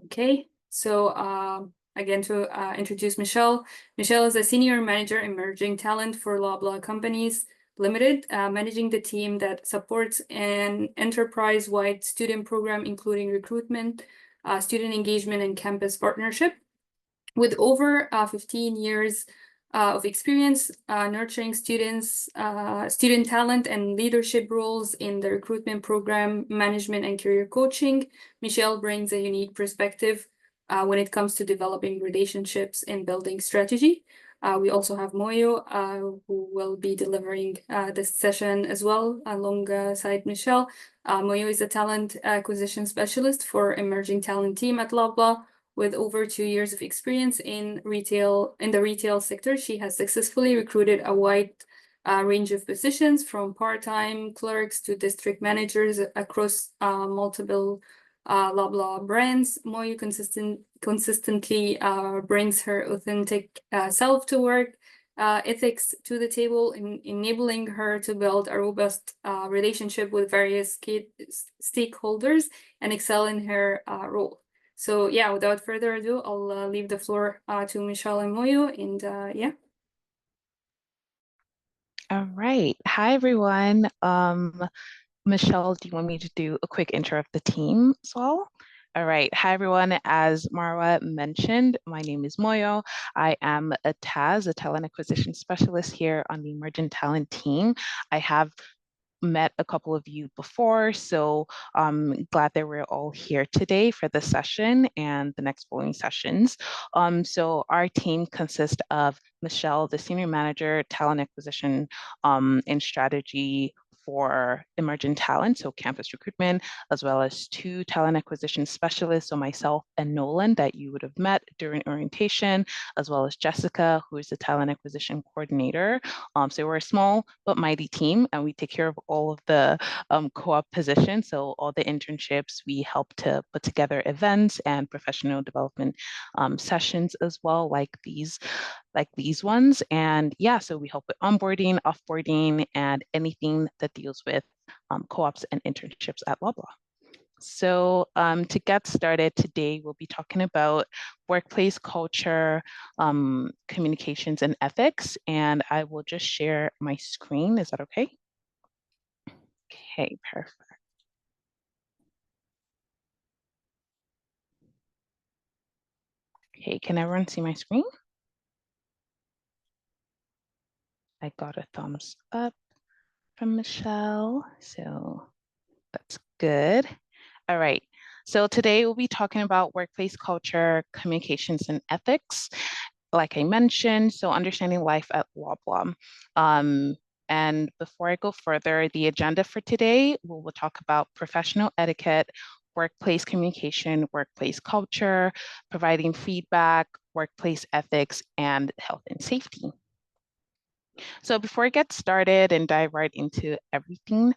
Okay, so again, to introduce Michelle. Michelle is a senior manager emerging talent for Loblaw Companies Limited, managing the team that supports an enterprise-wide student program, including recruitment, student engagement, and campus partnership. With over 15 years of experience nurturing students, student talent and leadership roles in the recruitment program, management, and career coaching, Michelle brings a unique perspective when it comes to developing relationships and building strategy. We also have Moyo, who will be delivering this session as well alongside Michelle. Moyo is a talent acquisition specialist for emerging talent team at Loblaw. With over 2 years of experience in the retail sector, she has successfully recruited a wide range of positions, from part-time clerks to district managers across multiple Loblaw brands. Moyo consistently brings her authentic self to work, ethics to the table, enabling her to build a robust relationship with various stakeholders and excel in her role. So yeah, without further ado, I'll leave the floor to Michelle and Moyo, and yeah. All right. Hi, everyone. Michelle, do you want me to do a quick intro of the team as well? All right. Hi, everyone. As Marwa mentioned, my name is Moyo. I am a talent acquisition specialist here on the Emerging Talent team. I have met a couple of you before, so I'm glad that we're all here today for this session and the next following sessions. So our team consists of Michelle, the Senior Manager, Talent Acquisition and Strategy for emerging talent, so campus recruitment, as well as 2 talent acquisition specialists, so myself and Nolan, that you would have met during orientation, as well as Jessica, who is the talent acquisition coordinator. So we're a small but mighty team, and we take care of all of the co-op positions, so all the internships. We help to put together events and professional development sessions as well, like these ones. And yeah, so we help with onboarding, offboarding, and anything that deals with co-ops and internships at Loblaw. So to get started today, we'll be talking about workplace culture, communications, and ethics. And I will just share my screen. Is that okay? Okay, perfect. Okay, can everyone see my screen? I got a thumbs up from Michelle, so that's good. All right, so today we'll be talking about workplace culture, communications, and ethics. Like I mentioned, so understanding life at Loblaw. And before I go further, the agenda for today, we'll talk about professional etiquette, workplace communication, workplace culture, providing feedback, workplace ethics, and health and safety. So before I get started and dive right into everything,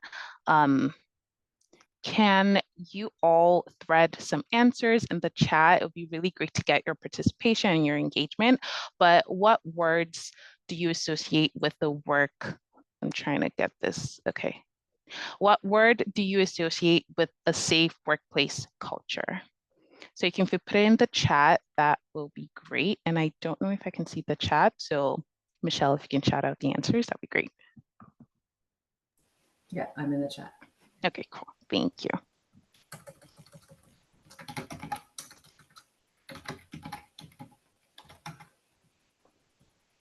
can you all thread some answers in the chat? It would be really great to get your participation and your engagement. But what words do you associate with the work? I'm trying to get this. Okay. What word do you associate with a safe workplace culture? So you can put it in the chat, that will be great. And I don't know if I can see the chat. So Michelle, if you can shout out the answers, that'd be great. Yeah, I'm in the chat. Okay, cool. Thank you.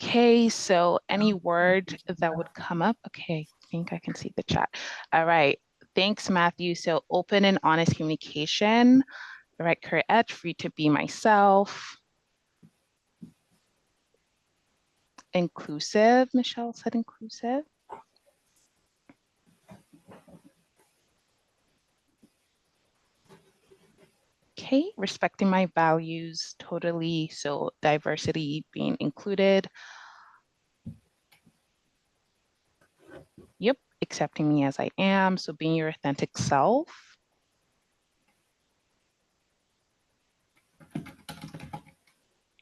Okay, so any word that would come up? Okay, I think I can see the chat. All right, thanks, Matthew. So open and honest communication. All right, correct, free to be myself. Inclusive, Michelle said inclusive. Okay, respecting my values totally. So diversity being included. Yep, accepting me as I am. So being your authentic self.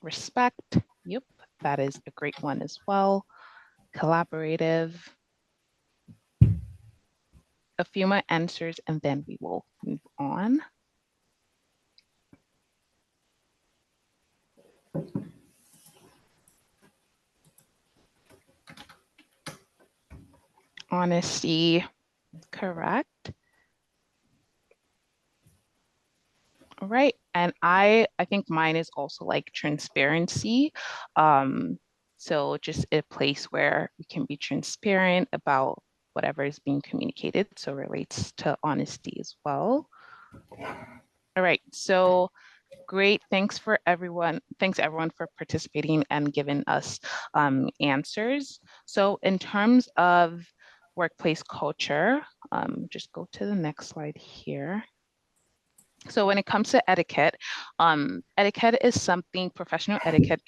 Respect. Yep, that is a great one as well. Collaborative. A few more answers and then we will move on. honesty, correct. All right. And I think mine is also like transparency. So just a place where we can be transparent about whatever is being communicated. So relates to honesty as well. All right. So great. Thanks everyone for participating and giving us answers. So in terms of workplace culture, just go to the next slide here. So when it comes to etiquette, etiquette is something, professional etiquette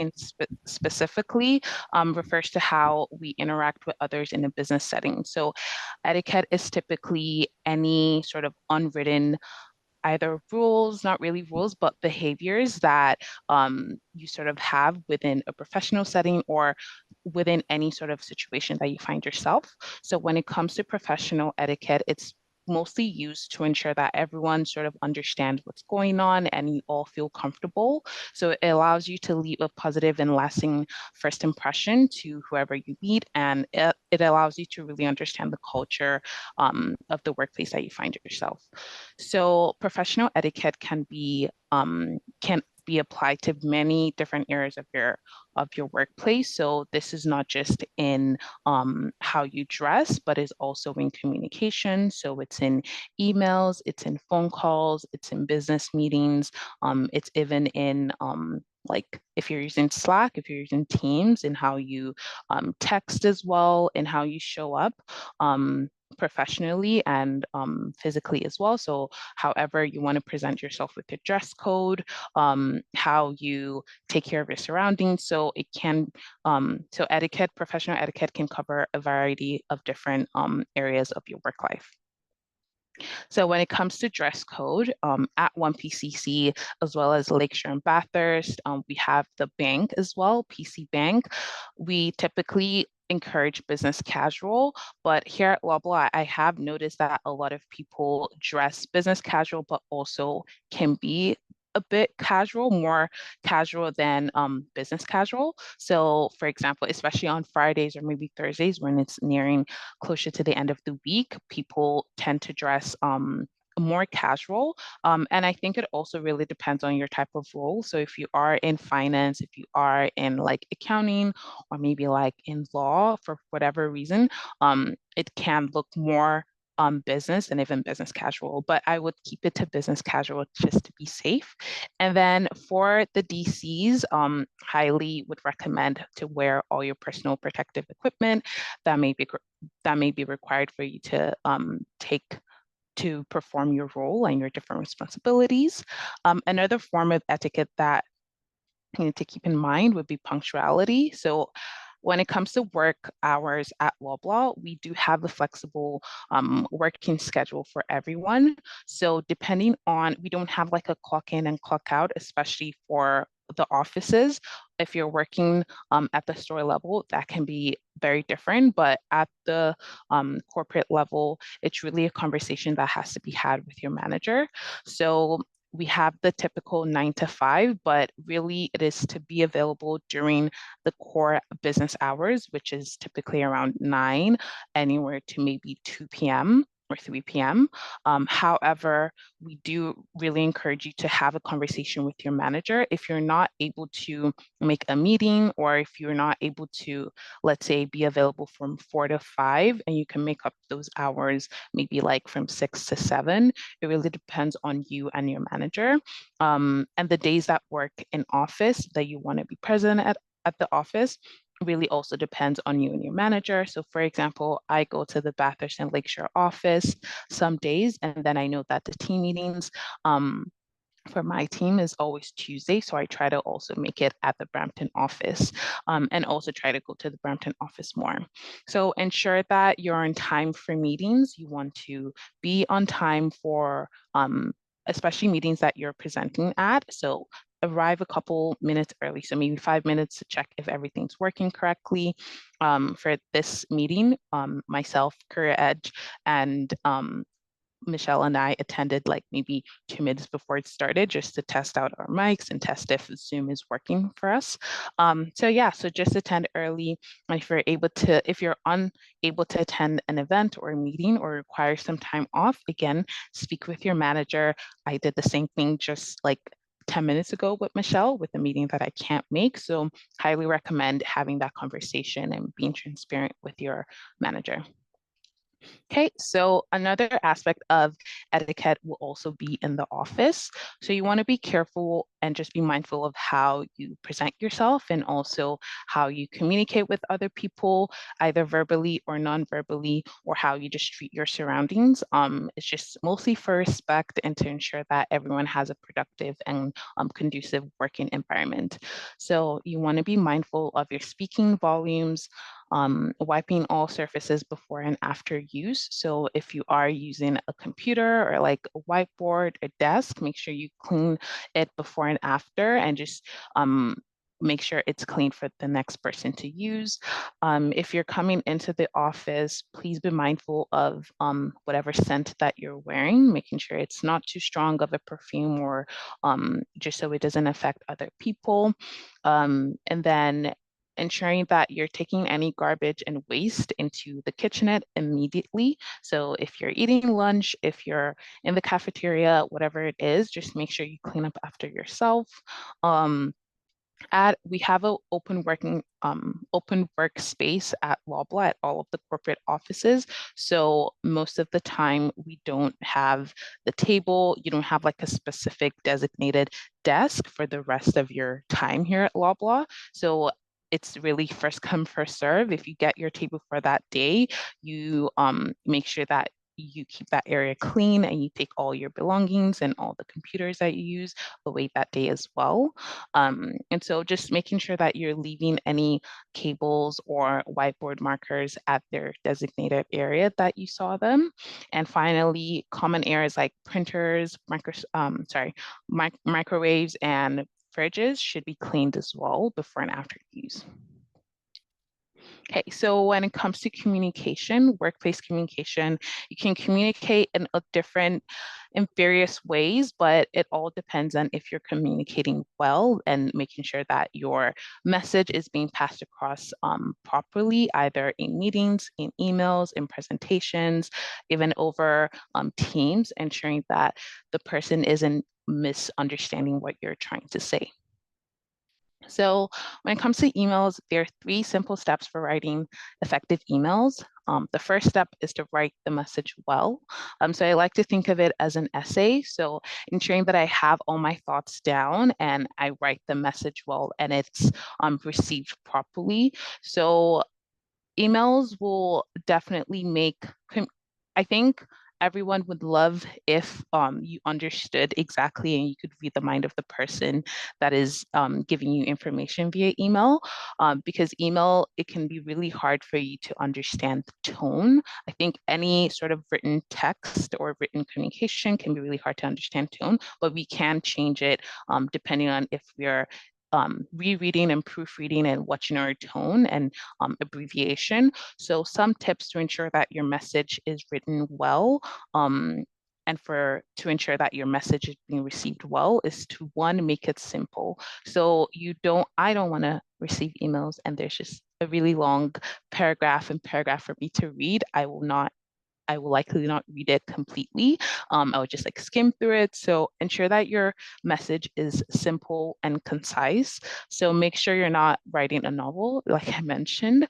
specifically refers to how we interact with others in a business setting. So etiquette is typically any sort of unwritten either rules, not really rules, but behaviors that you sort of have within a professional setting or within any sort of situation that you find yourself. So when it comes to professional etiquette, it's mostly used to ensure that everyone sort of understands what's going on and you all feel comfortable. So it allows you to leave a positive and lasting first impression to whoever you meet, and it allows you to really understand the culture of the workplace that you find yourself. So professional etiquette can be applied to many different areas of your workplace. So this is not just in how you dress, but is also in communication. So it's in emails, it's in phone calls, it's in business meetings, it's even in like if you're using Slack, if you're using Teams, and how you text as well, and how you show up. Professionally and physically as well. So however you want to present yourself with your dress code, how you take care of your surroundings. So it can, so etiquette, professional etiquette can cover a variety of different areas of your work life. So when it comes to dress code, at 1PCC, as well as Lakeshore and Bathurst, we have the bank as well, PC Bank. We typically encourage business casual, but here at Loblaw, I have noticed that a lot of people dress business casual, but also can be a bit casual, more casual than business casual. So for example, especially on Fridays or maybe Thursdays when it's nearing closer to the end of the week, people tend to dress more casual. And I think it also really depends on your type of role. So if you are in finance, if you are in like accounting, or maybe like in law for whatever reason, it can look more business and even business casual, but I would keep it to business casual just to be safe. And then for the DCs, highly would recommend to wear all your personal protective equipment that may be required for you to take to perform your role and your different responsibilities. Another form of etiquette that you need to keep in mind would be punctuality. So when it comes to work hours at Loblaw, we do have a flexible working schedule for everyone. So depending on, we don't have like a clock in and clock out, especially for the offices. If you're working at the store level, that can be very different, but at the corporate level, it's really a conversation that has to be had with your manager. So we have the typical 9 to 5, but really it is to be available during the core business hours, which is typically around 9, anywhere to maybe 2 p.m. or 3 p.m. However, we do really encourage you to have a conversation with your manager. If you're not able to make a meeting, or if you're not able to, let's say, be available from 4 to 5, and you can make up those hours, maybe like from 6 to 7, it really depends on you and your manager. And the days that work in office that you want to be present at the office really also depends on you and your manager. So for example, I go to the Bathurst and Lakeshore office some days, and then I know that the team meetings for my team is always Tuesday. So I try to also make it at the Brampton office, and also try to go to the Brampton office more. So ensure that you're on time for meetings. You want to be on time for especially meetings that you're presenting at. So arrive a couple minutes early, so maybe 5 minutes to check if everything's working correctly. For this meeting, myself, Career Edge, and Michelle and I attended like maybe 2 minutes before it started just to test out our mics and test if Zoom is working for us. So yeah, so just attend early. And if you're unable to attend an event or a meeting or require some time off, again, speak with your manager. I did the same thing just like 10 minutes ago with Michelle with a meeting that I can't make. So highly recommend having that conversation and being transparent with your manager. Okay, so another aspect of etiquette will also be in the office. So you want to be careful and just be mindful of how you present yourself and also how you communicate with other people, either verbally or non-verbally, or how you just treat your surroundings. It's just mostly for respect and to ensure that everyone has a productive and conducive working environment. So you want to be mindful of your speaking volumes, wiping all surfaces before and after use. So if you are using a computer or like a whiteboard, a desk, make sure you clean it before and after and just make sure it's clean for the next person to use. If you're coming into the office, please be mindful of whatever scent that you're wearing, making sure it's not too strong of a perfume or just so it doesn't affect other people. And then ensuring that you're taking any garbage and waste into the kitchenette immediately. So if you're eating lunch, if you're in the cafeteria, whatever it is, just make sure you clean up after yourself. We have an open workspace at Loblaw at all of the corporate offices. So most of the time we don't have the table, you don't have like a specific designated desk for the rest of your time here at Loblaw. So it's really first come, first serve. If you get your table for that day, you make sure that you keep that area clean and you take all your belongings and all the computers that you use away that day as well. And so just making sure that you're leaving any cables or whiteboard markers at their designated area that you saw them. And finally, common areas like printers, microwaves and fridges should be cleaned as well before and after use. Okay, so when it comes to communication, workplace communication, you can communicate in various ways, but it all depends on if you're communicating well and making sure that your message is being passed across properly, either in meetings, in emails, in presentations, even over Teams, ensuring that the person isn't misunderstanding what you're trying to say. So when it comes to emails, there are 3 simple steps for writing effective emails. The first step is to write the message well. So I like to think of it as an essay. So ensuring that I have all my thoughts down and I write the message well and it's received properly. So emails will definitely I think everyone would love if you understood exactly and you could read the mind of the person that is giving you information via email. Because email, it can be really hard for you to understand the tone. I think any sort of written text or written communication can be really hard to understand tone, but we can change it depending on if we're rereading and proofreading and watching our tone and abbreviation. So some tips to ensure that your message is written well and to ensure that your message is being received well is to, one, make it simple. So I don't want to receive emails and there's just a really long paragraph for me to read. I will likely not read it completely. I would just like skim through it. So ensure that your message is simple and concise. So make sure you're not writing a novel, like I mentioned.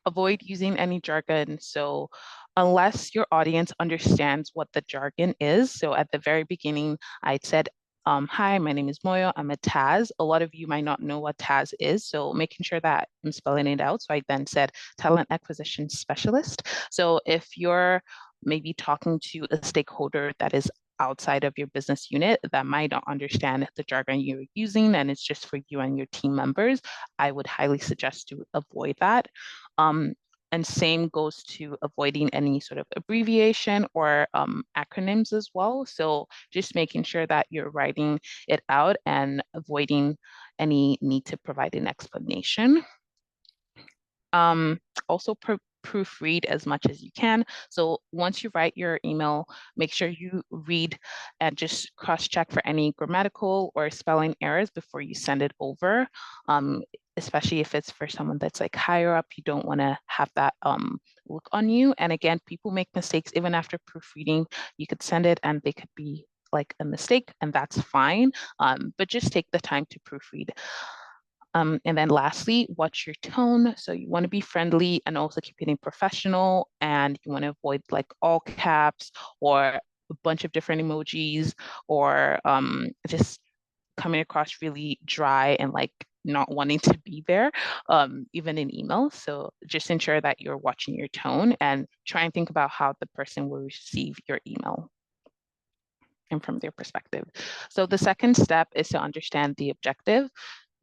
Avoid using any jargon. So unless your audience understands what the jargon is, so at the very beginning, I said, hi, my name is Moyo, I'm a TAS. A lot of you might not know what TAS is, so making sure that I'm spelling it out. So I then said talent acquisition specialist. So if you're maybe talking to a stakeholder that is outside of your business unit that might not understand the jargon you're using and it's just for you and your team members, I would highly suggest to avoid that. And same goes to avoiding any sort of abbreviation or acronyms as well. So just making sure that you're writing it out and avoiding any need to provide an explanation. Also, proofread as much as you can. So once you write your email, make sure you read and just cross-check for any grammatical or spelling errors before you send it over. Especially if it's for someone that's like higher up, you don't want to have that look on you. And again, people make mistakes even after proofreading. You could send it and they could be like a mistake, and that's fine. But just take the time to proofread. And then lastly, watch your tone. So you want to be friendly and also keep it professional, and you want to avoid like all caps or a bunch of different emojis, or just coming across really dry and like not wanting to be there, even in email. So just ensure that you're watching your tone and try and think about how the person will receive your email and from their perspective. So the second step is to understand the objective.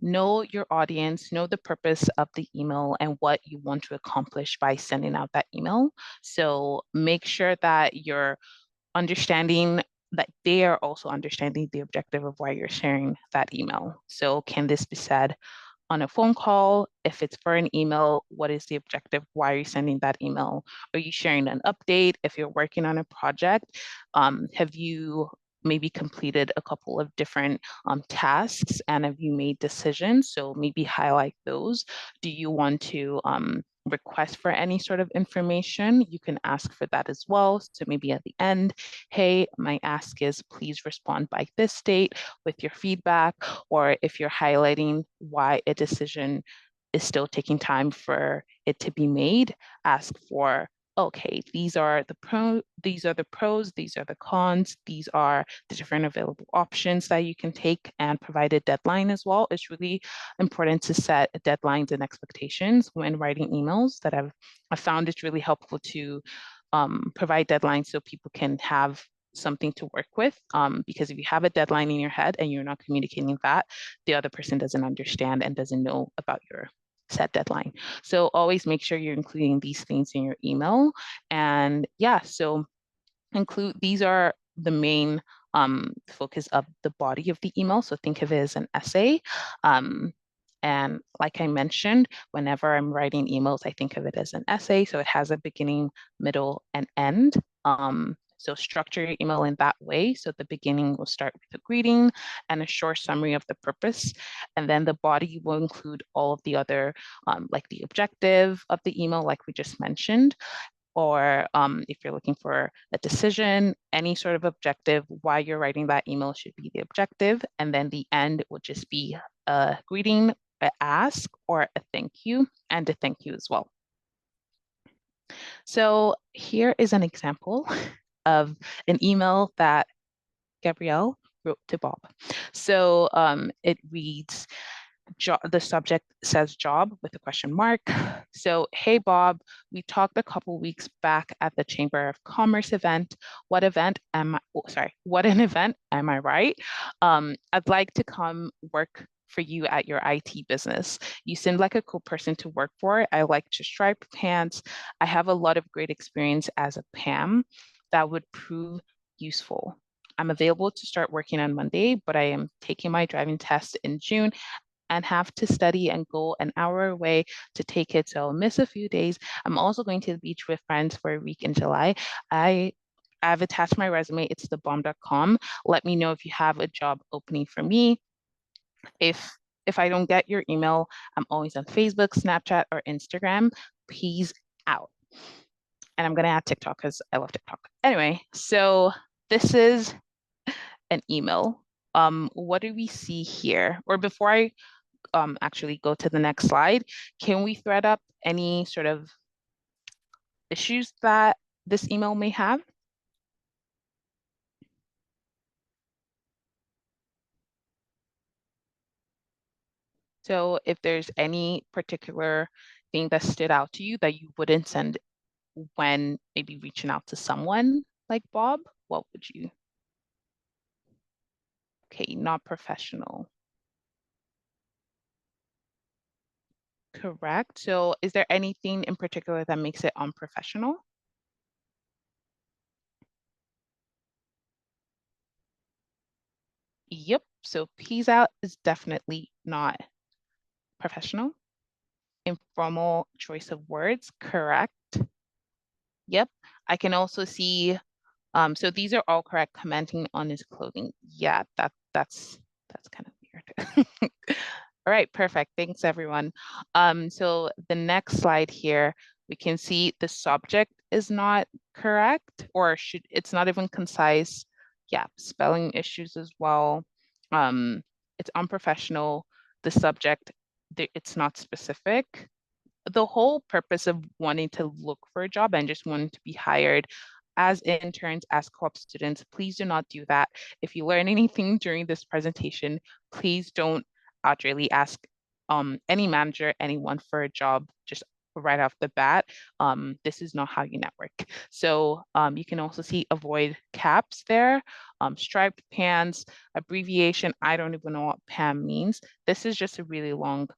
Know your audience, know the purpose of the email and what you want to accomplish by sending out that email. So make sure that you're understanding that they are also understanding the objective of why you're sharing that email. So can this be said on a phone call? If it's for an email, what is the objective? Why are you sending that email? Are you sharing an update? If you're working on a project, have you maybe completed a couple of different tasks and have you made decisions? So maybe highlight those. Do you want to request for any sort of information? You can ask for that as well. So maybe at the end, hey, my ask is please respond by this date with your feedback, or if you're highlighting why a decision is still taking time for it to be made, ask for, okay, these are the pros, these are the cons, these are the different available options that you can take, and provide a deadline as well. It's really important to set deadlines and expectations when writing emails. That I've found it's really helpful to provide deadlines so people can have something to work with, because if you have a deadline in your head and you're not communicating that, the other person doesn't understand and doesn't know about your set deadline. So always make sure you're including these things in your email. And yeah, so these are the main focus of the body of the email. So think of it as an essay. And like I mentioned, whenever I'm writing emails, I think of it as an essay. So it has a beginning, middle, and end. So structure your email in that way. So the beginning will start with a greeting and a short summary of the purpose. And then the body will include all of the other, like the objective of the email, like we just mentioned, or if you're looking for a decision, any sort of objective, why you're writing that email should be the objective. And then the end would just be a greeting, an ask, or a thank you, and a thank you as well. So here is an example of an email that Gabrielle wrote to Bob. So it reads, the subject says job with a question mark. So, hey, Bob, we talked a couple weeks back at the Chamber of Commerce event. What event am I, what an event, am I right? I'd like to come work for you at your IT business. You seem like a cool person to work for. I like to stripe pants. I have a lot of great experience as a PAM that would prove useful. I'm available to start working on Monday, but I am taking my driving test in June and have to study and go an hour away to take it. So I'll miss a few days. I'm also going to the beach with friends for a week in July. I've attached my resume. It's thebomb.com. Let me know if you have a job opening for me. If I don't get your email, I'm always on Facebook, Snapchat, or Instagram. Peace out. And I'm going to add TikTok because I love TikTok. Anyway, so this is an email. What do we see here? Or before I actually go to the next slide, can we thread up any sort of issues that this email may have? So if there's any particular thing that stood out to you that you wouldn't send when maybe reaching out to someone like Bob, what would you? Okay, not professional. Correct. So is there anything in particular that makes it unprofessional? Yep. So peace out is definitely not professional. Informal choice of words, correct. Yep. I can also see, so these are all correct. Commenting on his clothing. Yeah, that's kind of weird. All right, perfect. Thanks, everyone. So the next slide here, we can see the subject is not correct, or it's not even concise. Yeah, spelling issues as well. Um, it's unprofessional. The subject, it's not specific. The whole purpose of wanting to look for a job and just wanting to be hired as interns, as co-op students, please do not do that. If you learn anything during this presentation, please don't outrightly ask any manager, anyone for a job just right off the bat. This is not how you network. So you can also see avoid caps there, striped pants, abbreviation. I don't even know what PAM means. This is just a really long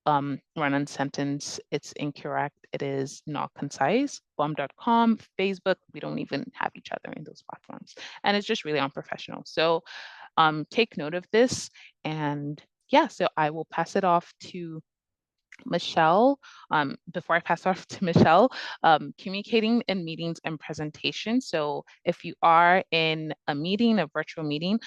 run-on sentence. It's incorrect. It is not concise. Bum.com, Facebook, we don't even have each other in those platforms. And it's just really unprofessional. So take note of this. And yeah, so I will pass it off to Michelle. Before I pass off to Michelle, communicating in meetings and presentations. So if you are in a meeting, a virtual meeting,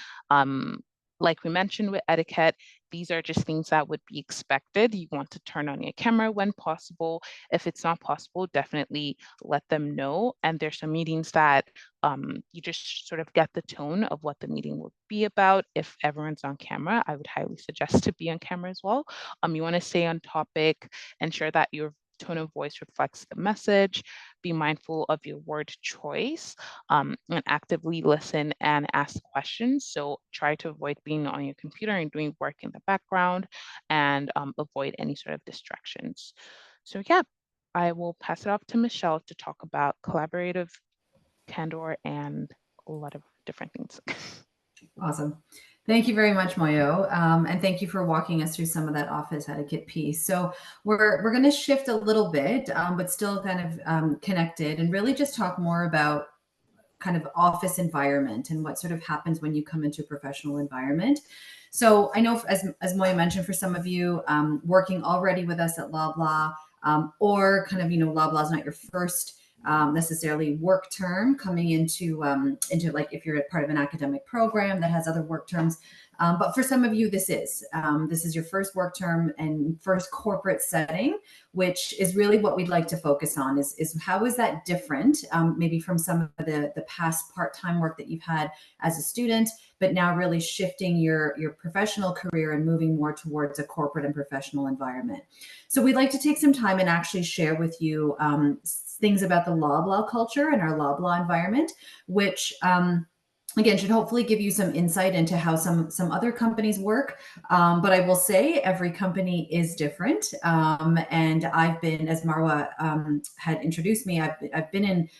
like we mentioned with etiquette, these are just things that would be expected. You want to turn on your camera when possible. If it's not possible, definitely let them know. And there's some meetings that you just sort of get the tone of what the meeting will be about. If everyone's on camera, I would highly suggest to be on camera as well. You want to stay on topic, ensure that your tone of voice reflects the message, be mindful of your word choice, and actively listen and ask questions. So try to avoid being on your computer and doing work in the background, and avoid any sort of distractions. So yeah, I will pass it off to Michelle to talk about collaborative candor and a lot of different things. Awesome. Thank you very much, Moyo. And thank you for walking us through some of that office etiquette piece. So we're going to shift a little bit, but still kind of connected, and really just talk more about kind of office environment and what sort of happens when you come into a professional environment. So I know, as Moya mentioned, for some of you working already with us at Loblaw, or kind of, Loblaw is not your first necessarily work term coming into like if you're a part of an academic program that has other work terms. But for some of you, this is your first work term and first corporate setting, which is really what we'd like to focus on is how is that different, maybe from some of the past part-time work that you've had as a student, but now really shifting your professional career and moving more towards a corporate and professional environment. So we'd like to take some time and actually share with you things about the Loblaw culture and our Loblaw environment, which again, should hopefully give you some insight into how some other companies work. But I will say every company is different. And I've been, as Marwa had introduced me, I've been in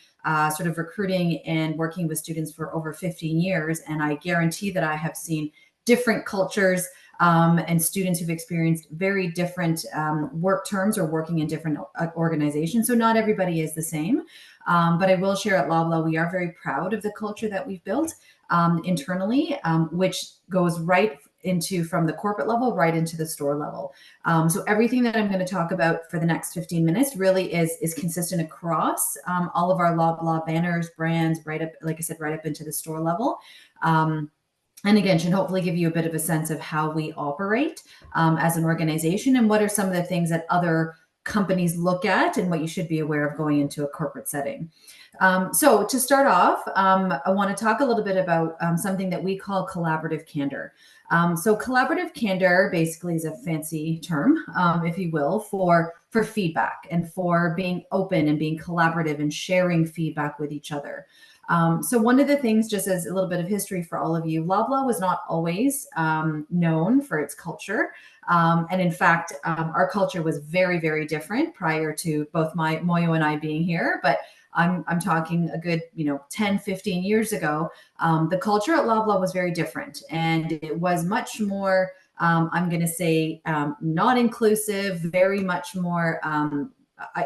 sort of recruiting and working with students for over 15 years. And I guarantee that I have seen different cultures and students who've experienced very different work terms or working in different organizations. So not everybody is the same. But I will share at Loblaw, we are very proud of the culture that we've built internally, which goes right into from the corporate level right into the store level. So everything that I'm going to talk about for the next 15 minutes really is consistent across all of our Loblaw banners, brands, right up, like I said, right up into the store level. And again, should hopefully give you a bit of a sense of how we operate as an organization and what are some of the things that other companies look at and what you should be aware of going into a corporate setting. So to start off, I want to talk a little bit about something that we call collaborative candor. So collaborative candor basically is a fancy term, if you will, for feedback and for being open and being collaborative and sharing feedback with each other. So one of the things, just as a little bit of history for all of you, Loblaw was not always known for its culture. And in fact, our culture was very, very different prior to both Moyo and I being here. But I'm talking a good, 10, 15 years ago. The culture at Loblaw was very different. And it was much more, I'm going to say, not inclusive, very much more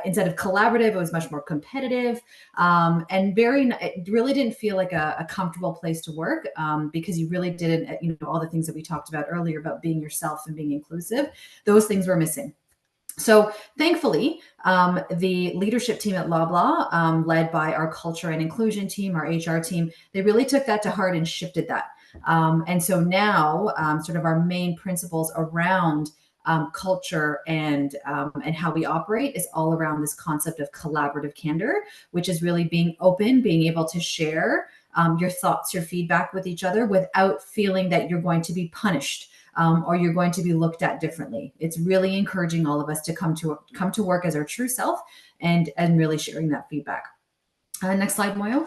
instead of collaborative, it was much more competitive, and it really didn't feel like a comfortable place to work, because you really didn't, all the things that we talked about earlier about being yourself and being inclusive, those things were missing. So thankfully, the leadership team at Loblaw, led by our culture and inclusion team, our HR team, they really took that to heart and shifted that. And so now, sort of our main principles around culture and how we operate is all around this concept of collaborative candor, which is really being open, being able to share your thoughts, your feedback with each other without feeling that you're going to be punished. Or you're going to be looked at differently. It's really encouraging all of us to come to work as our true self and really sharing that feedback. Next slide, Moyo.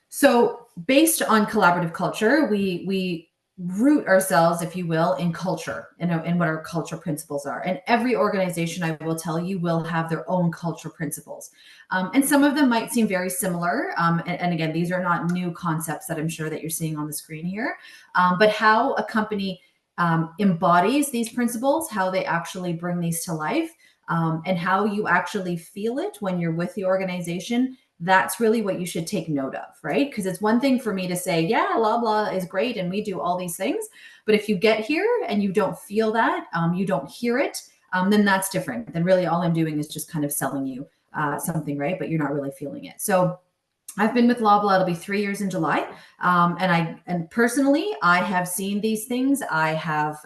So based on collaborative culture, we root ourselves, if you will, in culture and what our culture principles are. And every organization, I will tell you, will have their own culture principles. And some of them might seem very similar. And again, these are not new concepts that I'm sure that you're seeing on the screen here. But how a company embodies these principles, how they actually bring these to life, and how you actually feel it when you're with the organization, that's really what you should take note of, right? Because it's one thing for me to say, yeah, Loblaw is great and we do all these things. But if you get here and you don't feel that, you don't hear it, then that's different. Then really all I'm doing is just kind of selling you something, right? But you're not really feeling it. So I've been with Loblaw, it'll be 3 years in July. And personally, I have seen these things. I have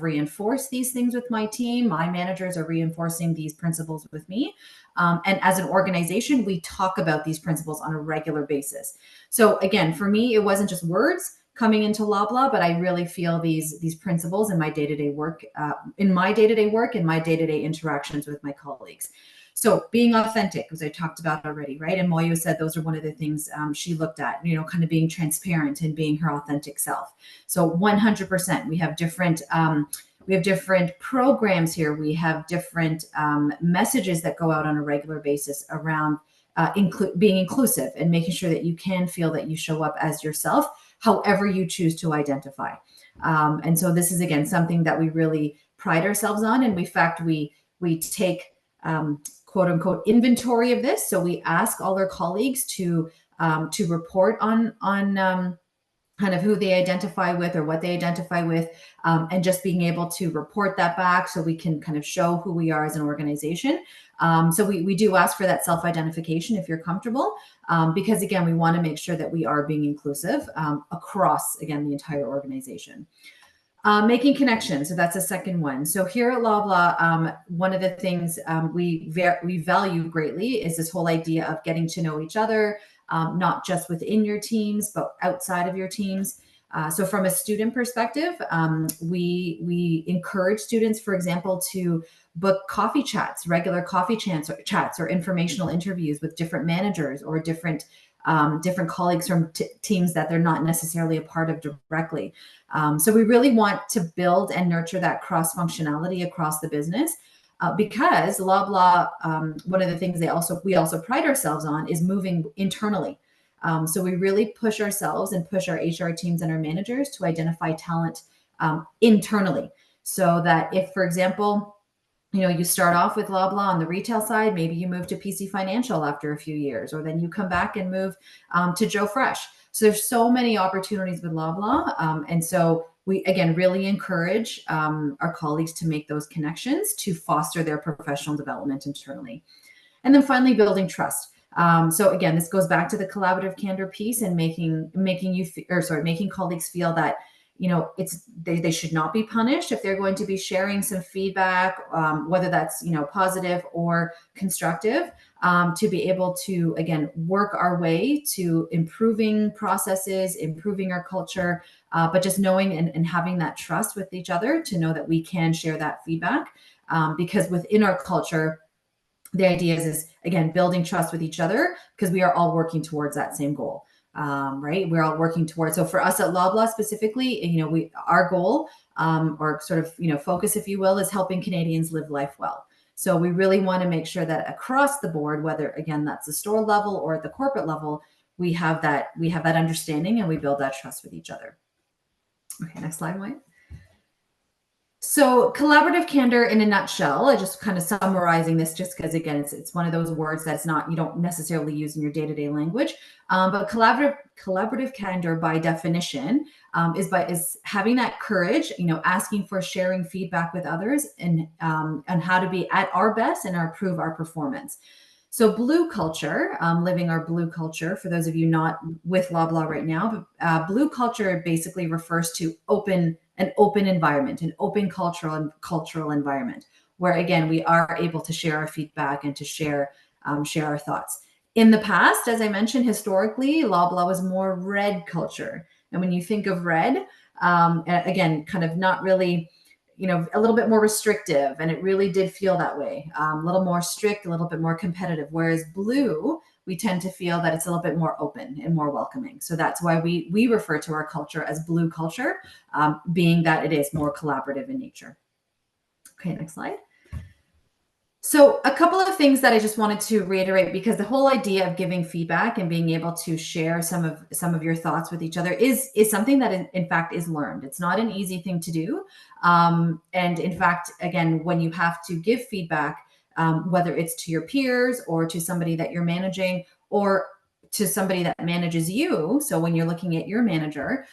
reinforced these things with my team. My managers are reinforcing these principles with me. And as an organization, we talk about these principles on a regular basis. So again, for me, it wasn't just words coming into Loblaw, but I really feel these principles in my day-to-day work, and my day-to-day interactions with my colleagues. So being authentic, as I talked about already, right? And Moyo said those are one of the things she looked at, kind of being transparent and being her authentic self. So 100%, we have different programs here. We have different messages that go out on a regular basis around being inclusive and making sure that you can feel that you show up as yourself, however you choose to identify. And so this is, again, something that we really pride ourselves on. And in fact, we take quote unquote inventory of this. So we ask all our colleagues to report on kind of who they identify with or what they identify with, and just being able to report that back so we can kind of show who we are as an organization. So we do ask for that self-identification if you're comfortable, because again, we want to make sure that we are being inclusive across, again, the entire organization. Making connections. So that's a second one. So here at Loblaw, one of the things we value greatly is this whole idea of getting to know each other, not just within your teams, but outside of your teams. So from a student perspective, we encourage students, for example, to book coffee chats, regular coffee chats or informational interviews with different managers or different colleagues from teams that they're not necessarily a part of directly. So we really want to build and nurture that cross-functionality across the business, because Loblaw, one of the things we also pride ourselves on is moving internally. So we really push ourselves and push our HR teams and our managers to identify talent internally, so that if, for example, you start off with Loblaw on the retail side, maybe you move to PC Financial after a few years, or then you come back and move to Joe Fresh. So there's so many opportunities with Loblaw. And so we, again, really encourage our colleagues to make those connections to foster their professional development internally. And then finally, building trust. So again, this goes back to the collaborative candor piece and making colleagues feel that they should not be punished if they're going to be sharing some feedback, whether that's positive or constructive, to be able to, again, work our way to improving processes, improving our culture, but just knowing and having that trust with each other to know that we can share that feedback, because within our culture, the idea is again, building trust with each other, because we are all working towards that same goal. Right? We're all working towards. So for us at Loblaw specifically, our goal, or sort of, focus, if you will, is helping Canadians live life well. So we really want to make sure that across the board, whether again, that's the store level or at the corporate level, we have that understanding and we build that trust with each other. Okay, next slide, Wayne. So collaborative candor in a nutshell, I just kind of summarizing this just because, again, it's one of those words that's not, you don't necessarily use in your day-to-day language. But collaborative candor by definition is having that courage, asking for sharing feedback with others and how to be at our best and improve our performance. So blue culture, living our blue culture, for those of you not with Loblaw right now, but blue culture basically refers to an open environment, an open cultural environment, where again, we are able to share our feedback and to share our thoughts. In the past, as I mentioned, historically, Loblaw was more red culture. And when you think of red, again, kind of not really, a little bit more restrictive, and it really did feel that way. A little more strict, a little bit more competitive. Whereas blue, we tend to feel that it's a little bit more open and more welcoming. So that's why we refer to our culture as blue culture, being that it is more collaborative in nature. Okay, next slide. So a couple of things that I just wanted to reiterate, because the whole idea of giving feedback and being able to share some of your thoughts with each other is something that in fact is learned. It's not an easy thing to do. And in fact, again, when you have to give feedback, whether it's to your peers or to somebody that you're managing or to somebody that manages you. So when you're looking at your manager,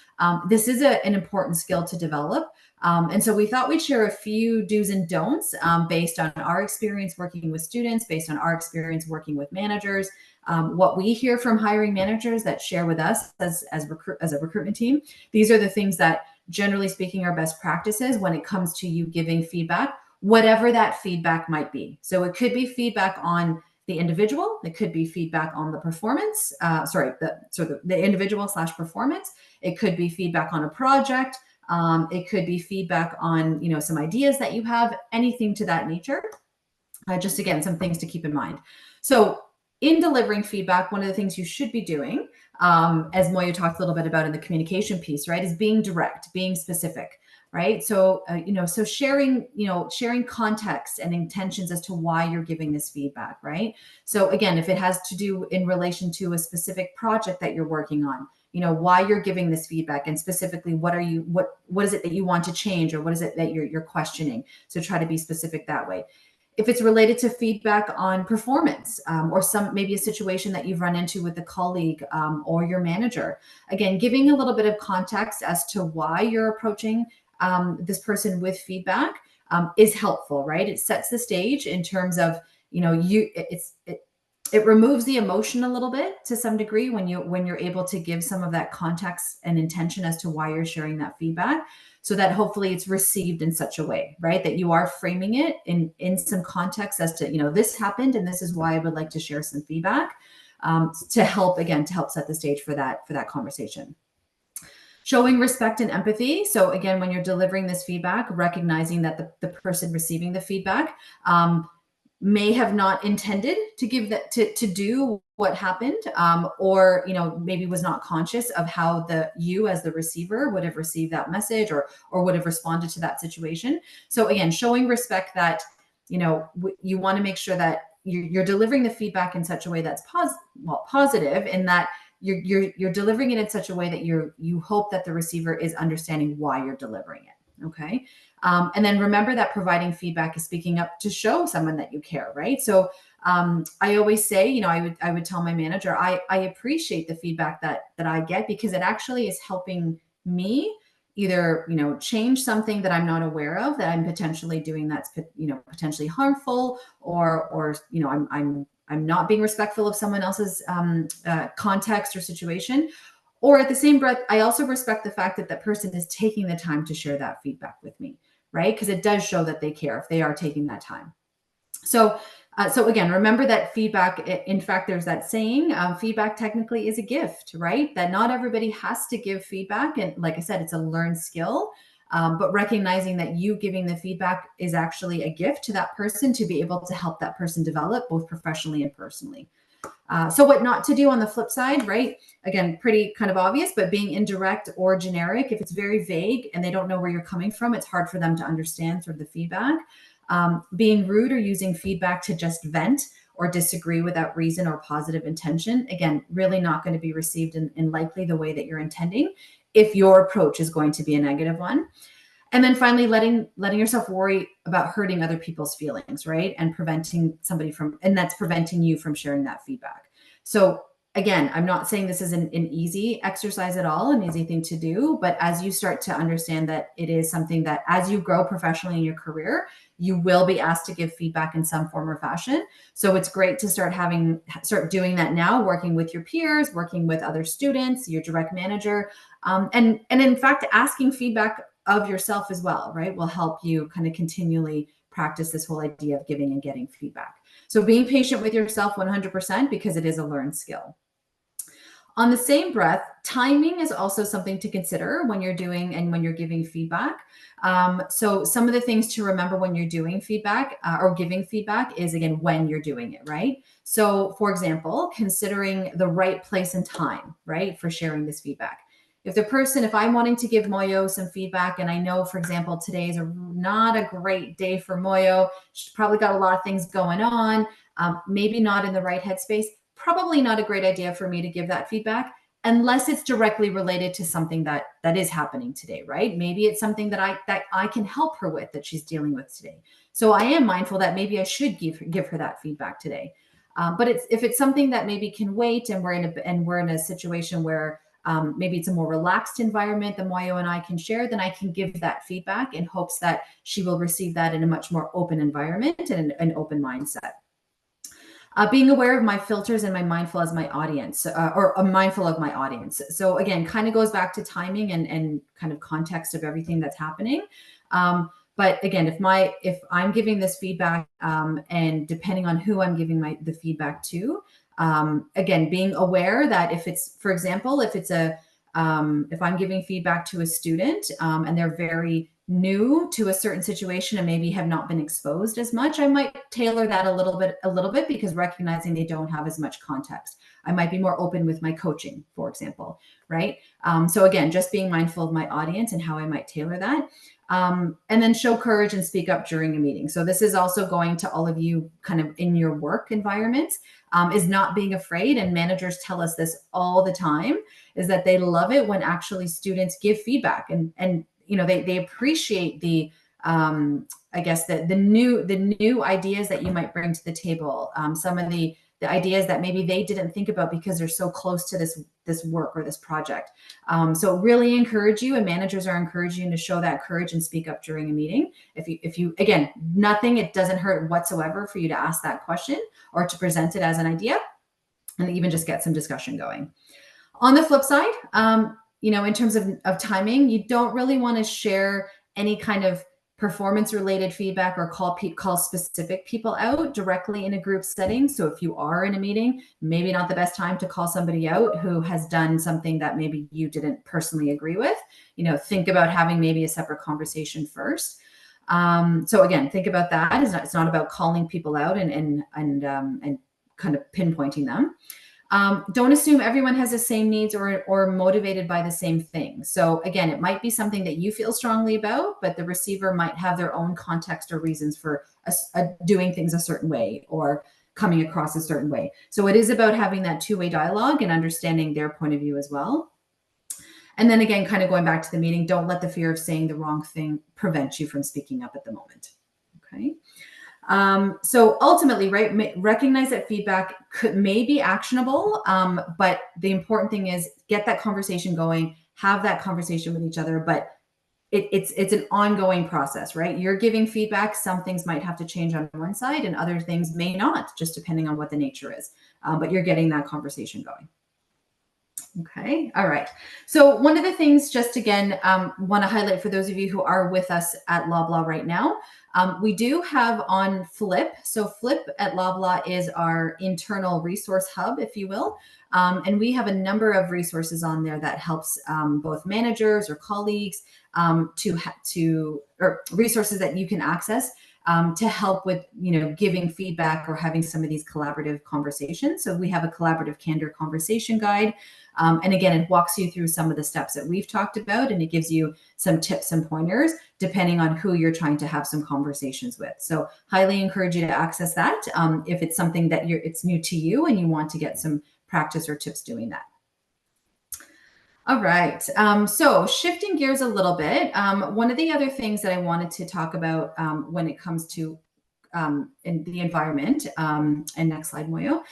this is an important skill to develop. And so we thought we'd share a few do's and don'ts based on our experience working with students, based on our experience working with managers, what we hear from hiring managers that share with us as a recruitment team. These are the things that, generally speaking, are best practices when it comes to you giving feedback, whatever that feedback might be. So it could be feedback on the individual. It could be feedback on the performance, the individual / performance. It could be feedback on a project. It could be feedback on, some ideas that you have, anything to that nature. Just again, some things to keep in mind. So in delivering feedback, one of the things you should be doing, as Moya talked a little bit about in the communication piece, right, is being direct, being specific, right? So, so sharing context and intentions as to why you're giving this feedback, right? So again, if it has to do in relation to a specific project that you're working on, why you're giving this feedback, and specifically what is it that you want to change, or what is it that you're questioning? So try to be specific that way. If it's related to feedback on performance, or maybe a situation that you've run into with a colleague or your manager, again, giving a little bit of context as to why you're approaching this person with feedback is helpful, right? It sets the stage in terms of, it removes the emotion a little bit to some degree when you're able to give some of that context and intention as to why you're sharing that feedback, so that hopefully it's received in such a way, right, that you are framing it in some context as to, this happened and this is why I would like to share some feedback to help set the stage for that conversation. Showing respect and empathy. So again, when you're delivering this feedback, recognizing that the person receiving the feedback may have not intended to give that to do what happened, or maybe was not conscious of how you as the receiver would have received that message or would have responded to that situation. So again, showing respect that you want to make sure that you're delivering the feedback in such a way that's positive, and that you're delivering it in such a way that you hope that the receiver is understanding why you're delivering it. Okay. And then remember that providing feedback is speaking up to show someone that you care, right? So I always say, I would tell my manager, I appreciate the feedback that I get, because it actually is helping me either, change something that I'm not aware of, that I'm potentially doing that's, potentially harmful, or I'm not being respectful of someone else's context or situation. Or at the same breath, I also respect the fact that that person is taking the time to share that feedback with me, right? Because it does show that they care if they are taking that time. So again, remember that feedback, in fact, there's that saying, feedback technically is a gift, right? That not everybody has to give feedback. And like I said, it's a learned skill, but recognizing that you giving the feedback is actually a gift to that person to be able to help that person develop both professionally and personally. So what not to do on the flip side, right? Again, pretty kind of obvious, but being indirect or generic, if it's very vague and they don't know where you're coming from, it's hard for them to understand sort of the feedback. Being rude or using feedback to just vent or disagree without reason or positive intention, again, really not going to be received in likely the way that you're intending if your approach is going to be a negative one. And then finally, letting yourself worry about hurting other people's feelings, right? And preventing somebody from, and that's preventing you from sharing that feedback. So again, I'm not saying this is an easy exercise at all, an easy thing to do, but as you start to understand that it is something that as you grow professionally in your career, you will be asked to give feedback in some form or fashion. So it's great to start doing that now, working with your peers, working with other students, your direct manager, and in fact, asking feedback of yourself as well, right, will help you kind of continually practice this whole idea of giving and getting feedback. So being patient with yourself 100%, because it is a learned skill. On the same breath, timing is also something to consider when you're doing and when you're giving feedback. So some of the things to remember when you're doing feedback or giving feedback is, again, when you're doing it, right? So for example, considering the right place and time, right, for sharing this feedback. If I'm wanting to give Moyo some feedback and I know, for example, today is not a great day for Moyo, she's probably got a lot of things going on, maybe not in the right headspace, probably not a great idea for me to give that feedback unless it's directly related to something that is happening today, right? Maybe it's something that I can help her with, that she's dealing with today. So I am mindful that maybe I should give her that feedback today. But if it's something that maybe can wait, and we're in a situation where maybe it's a more relaxed environment that Moyo and I can share, then I can give that feedback in hopes that she will receive that in a much more open environment and an open mindset. Being aware of my filters and mindful of my audience. So again, kind of goes back to timing and kind of context of everything that's happening. But again, if I'm giving this feedback and depending on who I'm giving the feedback to, again, being aware that if it's, for example, if I'm giving feedback to a student and they're very new to a certain situation and maybe have not been exposed as much, I might tailor that a little bit because recognizing they don't have as much context. I might be more open with my coaching, for example, right? So again, just being mindful of my audience and how I might tailor that. And then show courage and speak up during a meeting. So this is also going to all of you kind of in your work environments, is not being afraid. And managers tell us this all the time, is that they love it when actually students give feedback and you know, they appreciate the I guess the new ideas that you might bring to the table, some of the ideas that maybe they didn't think about because they're so close to this work or this project. So really encourage you, and managers are encouraging you to show that courage and speak up during a meeting. If you again, it doesn't hurt whatsoever for you to ask that question or to present it as an idea and even just get some discussion going. On the flip side, you know, in terms of timing, you don't really want to share any kind of performance related feedback or call specific people out directly in a group setting. So if you are in a meeting, maybe not the best time to call somebody out who has done something that maybe you didn't personally agree with. You know, think about having maybe a separate conversation first. So again, think about that. It's not about calling people out and kind of pinpointing them. Don't assume everyone has the same needs or motivated by the same thing. So again, it might be something that you feel strongly about, but the receiver might have their own context or reasons for doing things a certain way or coming across a certain way. So it is about having that two-way dialogue and understanding their point of view as well. And then again, kind of going back to the meeting, don't let the fear of saying the wrong thing prevent you from speaking up at the moment. Okay. So ultimately, right, recognize that feedback may be actionable, but the important thing is get that conversation going, have that conversation with each other, but it's an ongoing process, right? You're giving feedback. Some things might have to change on one side and other things may not, just depending on what the nature is, but you're getting that conversation going. Okay. All right. So one of the things, just again, want to highlight for those of you who are with us at Loblaw right now, we do have on Flip. So Flip at Loblaw is our internal resource hub, if you will. And we have a number of resources on there that helps both managers or colleagues or resources that you can access to help with, you know, giving feedback or having some of these collaborative conversations. So we have a collaborative candor conversation guide. And again, it walks you through some of the steps that we've talked about, and it gives you some tips and pointers depending on who you're trying to have some conversations with. So highly encourage you to access that if it's something that it's new to you and you want to get some practice or tips doing that. All right. So shifting gears a little bit, one of the other things that I wanted to talk about when it comes to in the environment, and next slide, Moyo,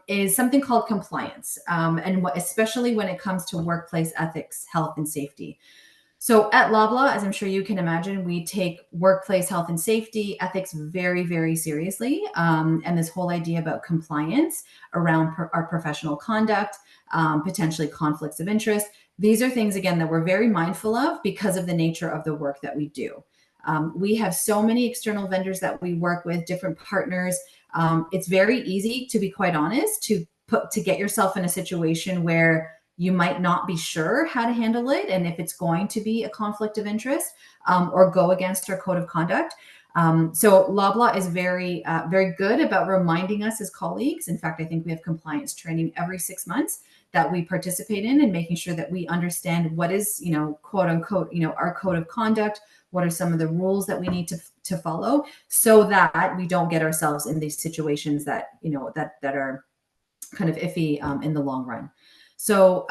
is something called compliance, and especially when it comes to workplace ethics, health, and safety. So at Loblaw, as I'm sure you can imagine, we take workplace health and safety ethics very, very seriously. And this whole idea about compliance around our professional conduct, potentially conflicts of interest. These are things, again, that we're very mindful of because of the nature of the work that we do. We have so many external vendors that we work with, different partners. It's very easy, to be quite honest, to get yourself in a situation where you might not be sure how to handle it, and if it's going to be a conflict of interest or go against our code of conduct. So Loblaw is very, very good about reminding us as colleagues. In fact, I think we have compliance training every 6 months that we participate in, and making sure that we understand what is, quote unquote, our code of conduct. What are some of the rules that we need to follow, so that we don't get ourselves in these situations that that are kind of iffy in the long run. So,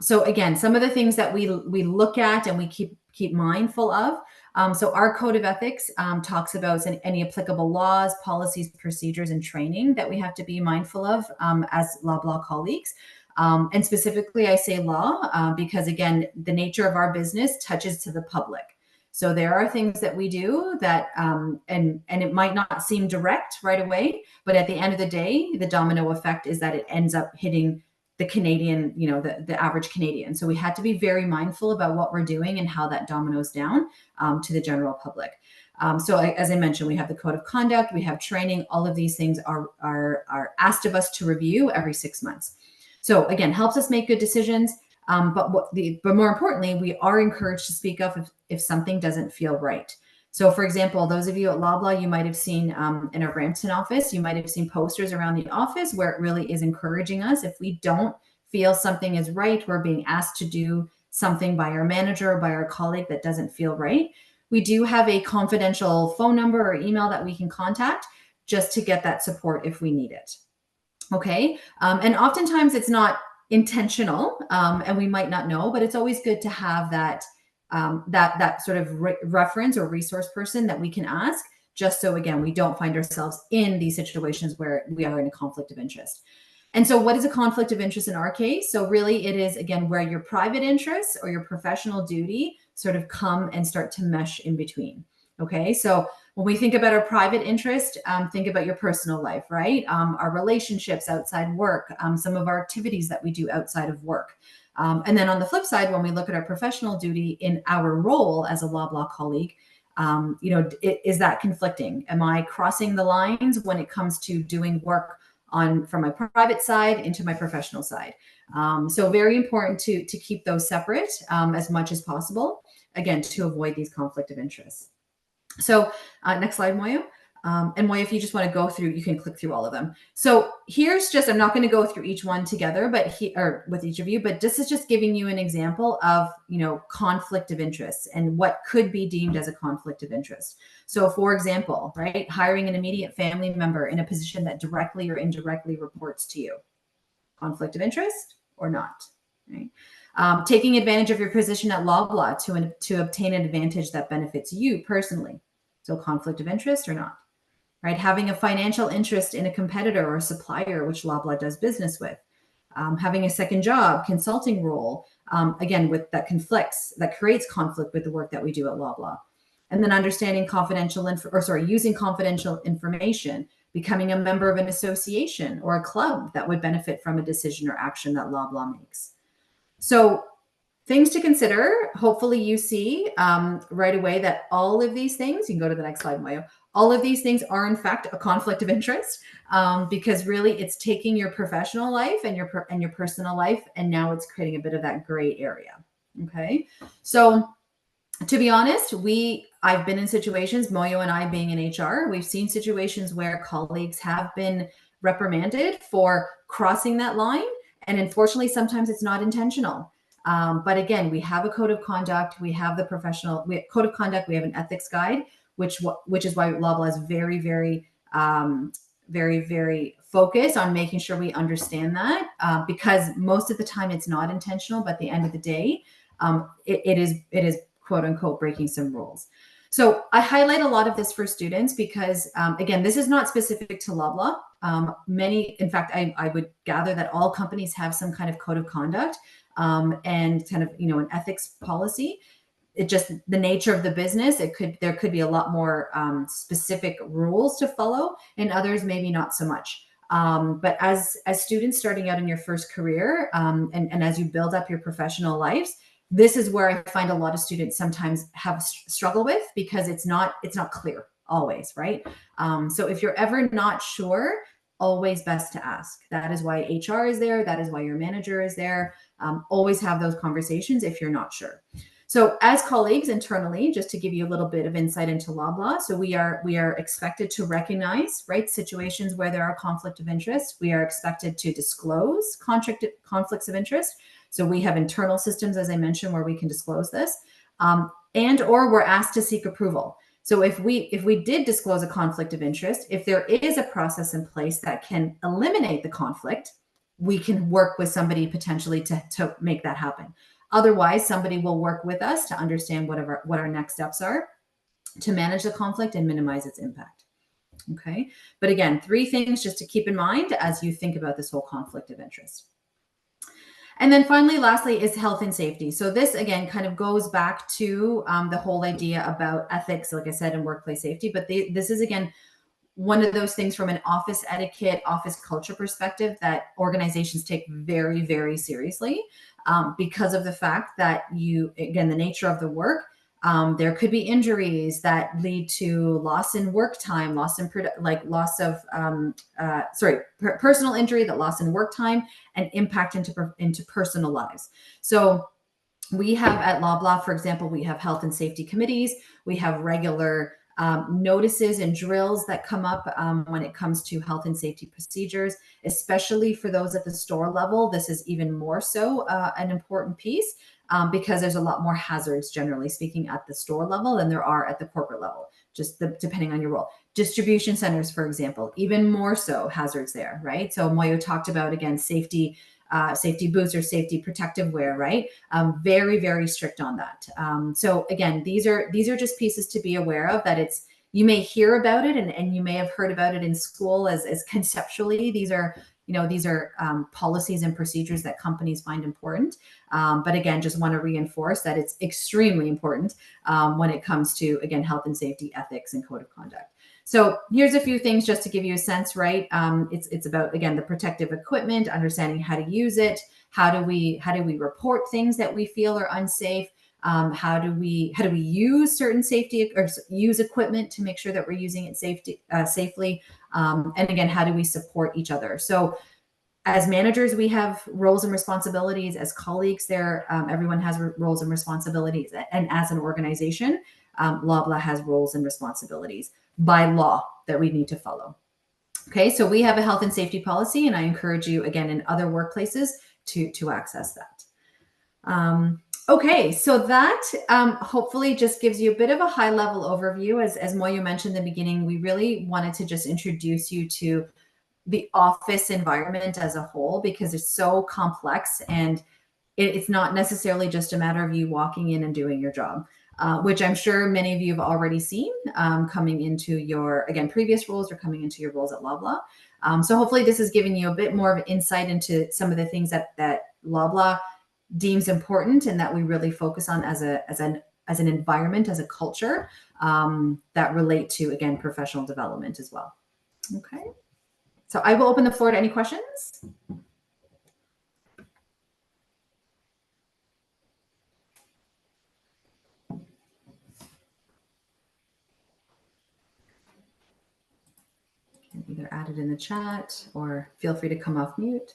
so again, some of the things that we look at and we keep mindful of. So our code of ethics talks about any applicable laws, policies, procedures, and training that we have to be mindful of as Loblaw colleagues. And specifically, I say law because, again, the nature of our business touches to the public. So there are things that we do that, and it might not seem direct right away, but at the end of the day, the domino effect is that it ends up hitting the Canadian, the average Canadian. So we had to be very mindful about what we're doing and how that dominoes down to the general public. So as I mentioned, we have the code of conduct, we have training. All of these things are asked of us to review every 6 months. So again, helps us make good decisions. But more importantly, we are encouraged to speak up if something doesn't feel right. So for example, those of you at Loblaw, you might have seen in our Brampton office, you might have seen posters around the office where it really is encouraging us. If we don't feel something is right, we're being asked to do something by our manager or by our colleague that doesn't feel right, we do have a confidential phone number or email that we can contact just to get that support if we need it. Okay. And oftentimes it's not intentional, and we might not know, but it's always good to have that that sort of reference or resource person that we can ask, just so, again, we don't find ourselves in these situations where we are in a conflict of interest. And so what is a conflict of interest in our case? So really it is, again, where your private interests or your professional duty sort of come and start to mesh in between. Okay. So when we think about our private interest, think about your personal life, right? Our relationships outside work, some of our activities that we do outside of work. And then on the flip side, when we look at our professional duty in our role as a Loblaw colleague, is that conflicting? Am I crossing the lines when it comes to doing work from my private side into my professional side? So very important to keep those separate as much as possible, again, to avoid these conflict of interests. So next slide, Moyo. And Moya, if you just want to go through, you can click through all of them. So here's just, I'm not going to go through each one together, or with each of you, but this is just giving you an example of, conflict of interest and what could be deemed as a conflict of interest. So for example, right, hiring an immediate family member in a position that directly or indirectly reports to you. Conflict of interest or not, right? Taking advantage of your position at Loblaw to obtain an advantage that benefits you personally. So conflict of interest or not. Right, having a financial interest in a competitor or a supplier, which Loblaw does business with, having a second job, consulting role, again, that creates conflict with the work that we do at Loblaw, and then understanding using confidential information, becoming a member of an association or a club that would benefit from a decision or action that Loblaw makes. So things to consider. Hopefully you see right away that all of these things, you can go to the next slide, Mayo, all of these things are in fact a conflict of interest because really it's taking your professional life and your personal life, and now it's creating a bit of that gray area. Okay. So to be honest, I've been in situations, Moyo and I being in HR, we've seen situations where colleagues have been reprimanded for crossing that line. And unfortunately, sometimes it's not intentional. But again, we have a code of conduct, we have code of conduct, we have an ethics guide, which is why Loblaw is very, very very, very focused on making sure we understand that, because most of the time it's not intentional, but at the end of the day, it is quote unquote breaking some rules. So I highlight a lot of this for students because, again, this is not specific to Loblaw. In fact, I would gather that all companies have some kind of code of conduct and kind of, an ethics policy. It just the nature of the business. There could be a lot more specific rules to follow, and others maybe not so much. But as students starting out in your first career, and as you build up your professional lives, this is where I find a lot of students sometimes have struggle with, because it's not clear always, right? So if you're ever not sure, always best to ask. That is why HR is there. That is why your manager is there. Always have those conversations if you're not sure. So as colleagues internally, just to give you a little bit of insight into Loblaw, so we are expected to recognize, right, situations where there are conflict of interest. We are expected to disclose conflicts of interest. So we have internal systems, as I mentioned, where we can disclose this, and or we're asked to seek approval. So if we did disclose a conflict of interest, if there is a process in place that can eliminate the conflict, we can work with somebody potentially to make that happen. Otherwise, somebody will work with us to understand what our next steps are to manage the conflict and minimize its impact. Okay. But again, 3 things just to keep in mind as you think about this whole conflict of interest. And then finally, lastly, is health and safety. So this, again, kind of goes back to the whole idea about ethics, like I said, and workplace safety. But this is, again, one of those things from an office etiquette, office culture perspective that organizations take very, very seriously, because of the fact that again, the nature of the work, there could be injuries that lead to loss in work time, personal injury, that loss in work time, and impact into personal lives. So we have at Loblaw, for example, we have health and safety committees. We have regular notices and drills that come up when it comes to health and safety procedures, especially for those at the store level. This is even more so an important piece because there's a lot more hazards, generally speaking, at the store level than there are at the corporate level, just depending on your role. Distribution centers, for example, even more so hazards there, right? So Moyo talked about, again, safety boots or safety protective wear, right? Very, very strict on that. So again, these are just pieces to be aware of, that you may hear about it and you may have heard about it in school as conceptually. These are policies and procedures that companies find important. But again, just want to reinforce that it's extremely important when it comes to, again, health and safety, ethics, and code of conduct. So here's a few things just to give you a sense, right? It's about, again, the protective equipment, understanding how to use it. How do we report things that we feel are unsafe? How do we use certain safety or use equipment to make sure that we're using it safely? And again, how do we support each other? So as managers, we have roles and responsibilities. As colleagues, everyone has roles and responsibilities. And as an organization, Loblaw has roles and responsibilities by law that we need to follow. Okay, so we have a health and safety policy, and I encourage you, again, in other workplaces to access that. Okay, so that hopefully just gives you a bit of a high-level overview. As Moyo mentioned in the beginning, we really wanted to just introduce you to the office environment as a whole, because it's so complex, and it's not necessarily just a matter of you walking in and doing your job. Which I'm sure many of you have already seen coming into your, again, previous roles or coming into your roles at Loblaw. So hopefully this is giving you a bit more of insight into some of the things that Loblaw deems important and that we really focus on as an environment, as a culture that relate to, again, professional development as well. Okay. So I will open the floor to any questions. Either add it in the chat or feel free to come off mute.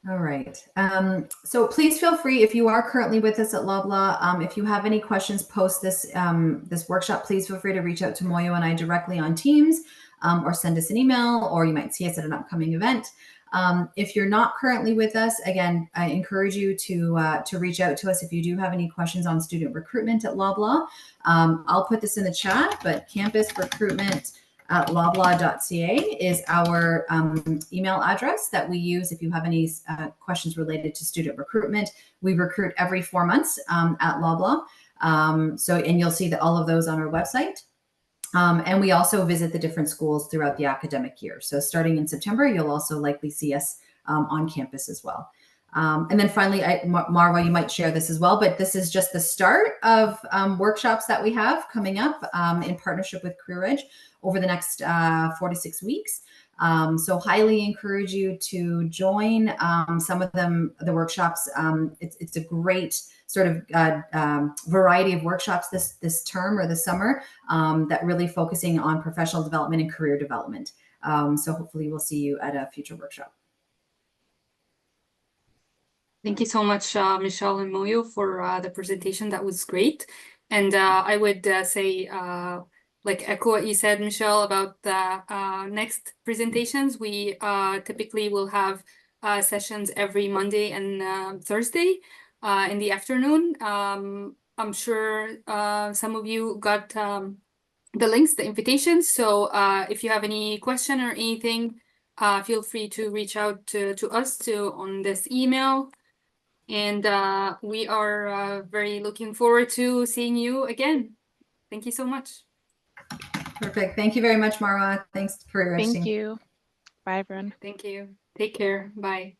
All right. So please feel free, if you are currently with us at Loblaw, if you have any questions post this workshop, please feel free to reach out to Moyo and I directly on Teams, or send us an email, or you might see us at an upcoming event. If you're not currently with us, again, I encourage you to reach out to us if you do have any questions on student recruitment at Loblaw. I'll put this in the chat, but campus recruitment at loblaw.ca is our email address that we use if you have any questions related to student recruitment. We recruit every 4 months at Loblaw. And you'll see that all of those on our website. And we also visit the different schools throughout the academic year. So starting in September, you'll also likely see us on campus as well. And then finally, Marwa, you might share this as well, but this is just the start of workshops that we have coming up in partnership with CareerEdge over the next 4 to 6 weeks. So highly encourage you to join some of them, the workshops. It's a great sort of variety of workshops this term or this summer that really focusing on professional development and career development. So hopefully we'll see you at a future workshop. Thank you so much, Michelle and Moyo, for the presentation. That was great. And I would say, like echo what you said, Michelle, about the next presentations. We typically will have sessions every Monday and Thursday in the afternoon. I'm sure some of you got the links, the invitations. So if you have any question or anything, feel free to reach out to us on this email. And we are very looking forward to seeing you again. Thank you so much. Perfect. Thank you very much, Marwa. Thanks for your Thank you. Bye, everyone. Thank you. Take care. Bye.